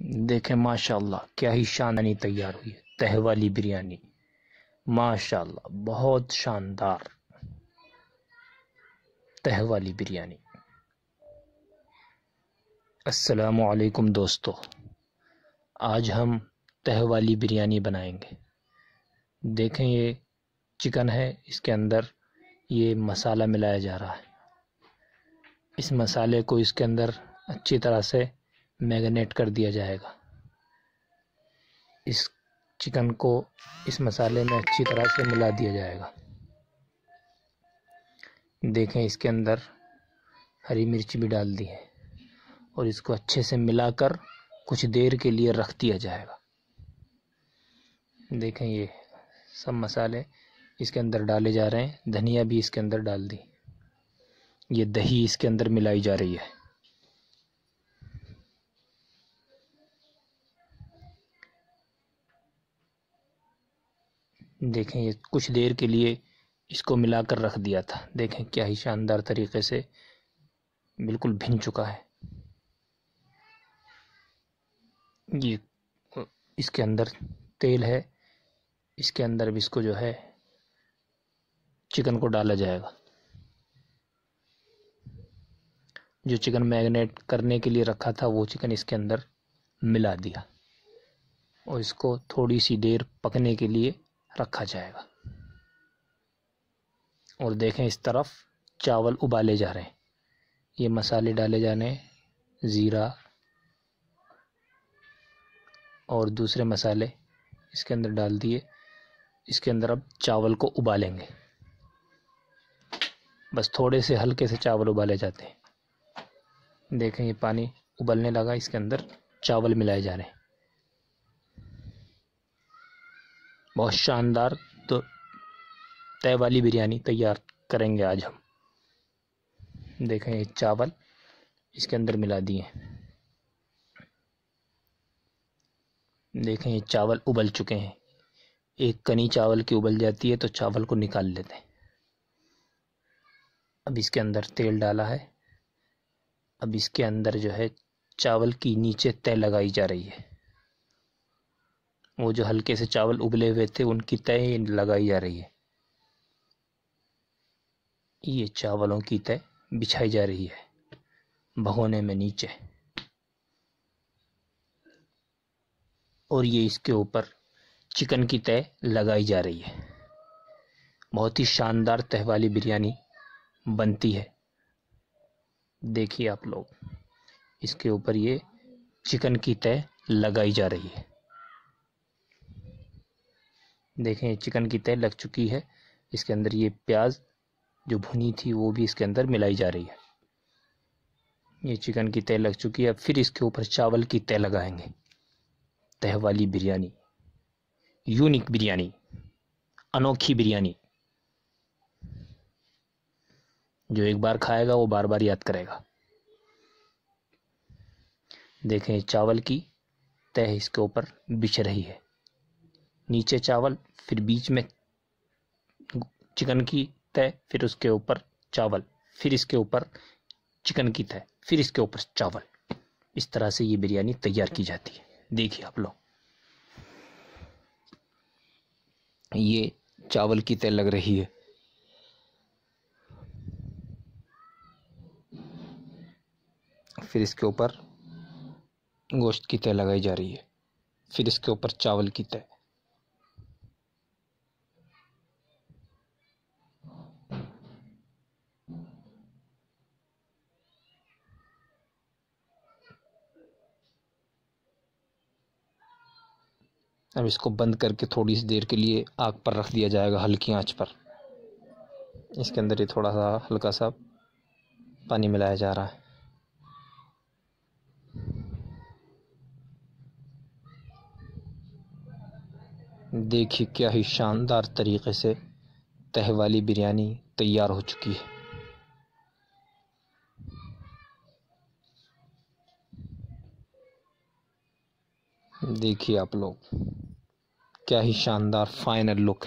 देखें माशाल्लाह क्या ही शानदार तैयार हुई है तह वाली बिरयानी। माशाल्लाह बहुत शानदार तह वाली बिरयानी। अस्सलामु अलैकुम दोस्तों, आज हम तह वाली बिरयानी बनाएंगे। देखें ये चिकन है, इसके अंदर ये मसाला मिलाया जा रहा है। इस मसाले को इसके अंदर अच्छी तरह से मैरिनेट कर दिया जाएगा। इस चिकन को इस मसाले में अच्छी तरह से मिला दिया जाएगा। देखें इसके अंदर हरी मिर्च भी डाल दी है और इसको अच्छे से मिलाकर कुछ देर के लिए रख दिया जाएगा। देखें ये सब मसाले इसके अंदर डाले जा रहे हैं। धनिया भी इसके अंदर डाल दी। ये दही इसके अंदर मिलाई जा रही है। देखें ये कुछ देर के लिए इसको मिलाकर रख दिया था। देखें क्या ही शानदार तरीके से बिल्कुल भिन चुका है। ये इसके अंदर तेल है, इसके अंदर भी इसको जो है चिकन को डाला जाएगा। जो चिकन मैरिनेट करने के लिए रखा था वो चिकन इसके अंदर मिला दिया और इसको थोड़ी सी देर पकने के लिए रखा जाएगा। और देखें इस तरफ चावल उबाले जा रहे हैं। ये मसाले डाले जाने हैं, ज़ीरा और दूसरे मसाले इसके अंदर डाल दिए। इसके अंदर अब चावल को उबालेंगे। बस थोड़े से हल्के से चावल उबाले जाते हैं। देखें ये पानी उबलने लगा, इसके अंदर चावल मिलाए जा रहे हैं। बहुत शानदार तो तह वाली बिरयानी तैयार करेंगे आज हम। देखें ये चावल इसके अंदर मिला दिए। देखें ये चावल उबल चुके हैं। एक कनी चावल की उबल जाती है तो चावल को निकाल लेते हैं। अब इसके अंदर तेल डाला है। अब इसके अंदर जो है चावल की नीचे तह लगाई जा रही है। वो जो हल्के से चावल उबले हुए थे उनकी तह लगाई जा रही है। ये चावलों की तह बिछाई जा रही है भगोने में नीचे, और ये इसके ऊपर चिकन की तह लगाई जा रही है। बहुत ही शानदार तह वाली बिरयानी बनती है। देखिए आप लोग, इसके ऊपर ये चिकन की तह लगाई जा रही है। देखें चिकन की तह लग चुकी है। इसके अंदर ये प्याज जो भुनी थी वो भी इसके अंदर मिलाई जा रही है। ये चिकन की तह लग चुकी है। फिर इसके ऊपर चावल की तह लगाएंगे। तह वाली बिरयानी, यूनिक बिरयानी, अनोखी बिरयानी। जो एक बार खाएगा वो बार बार याद करेगा। देखें चावल की तह इसके ऊपर बिछ रही है। नीचे चावल, फिर बीच में चिकन की तह, फिर उसके ऊपर चावल, फिर इसके ऊपर चिकन की तह, फिर इसके ऊपर चावल। इस तरह से ये बिरयानी तैयार की जाती है। देखिए आप लोग, ये चावल की तह लग रही है। फिर इसके ऊपर गोश्त की तह लगाई जा रही है। फिर इसके ऊपर चावल की तह। अब इसको बंद करके थोड़ी सी देर के लिए आग पर रख दिया जाएगा, हल्की आंच पर। इसके अंदर ये थोड़ा सा हल्का सा पानी मिलाया जा रहा है। देखिए क्या ही शानदार तरीके से तह वाली बिरयानी तैयार हो चुकी है। देखिए आप लोग, क्या ही शानदार फाइनल लुक।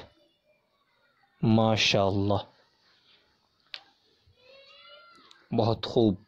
माशाअल्लाह, बहुत खूब।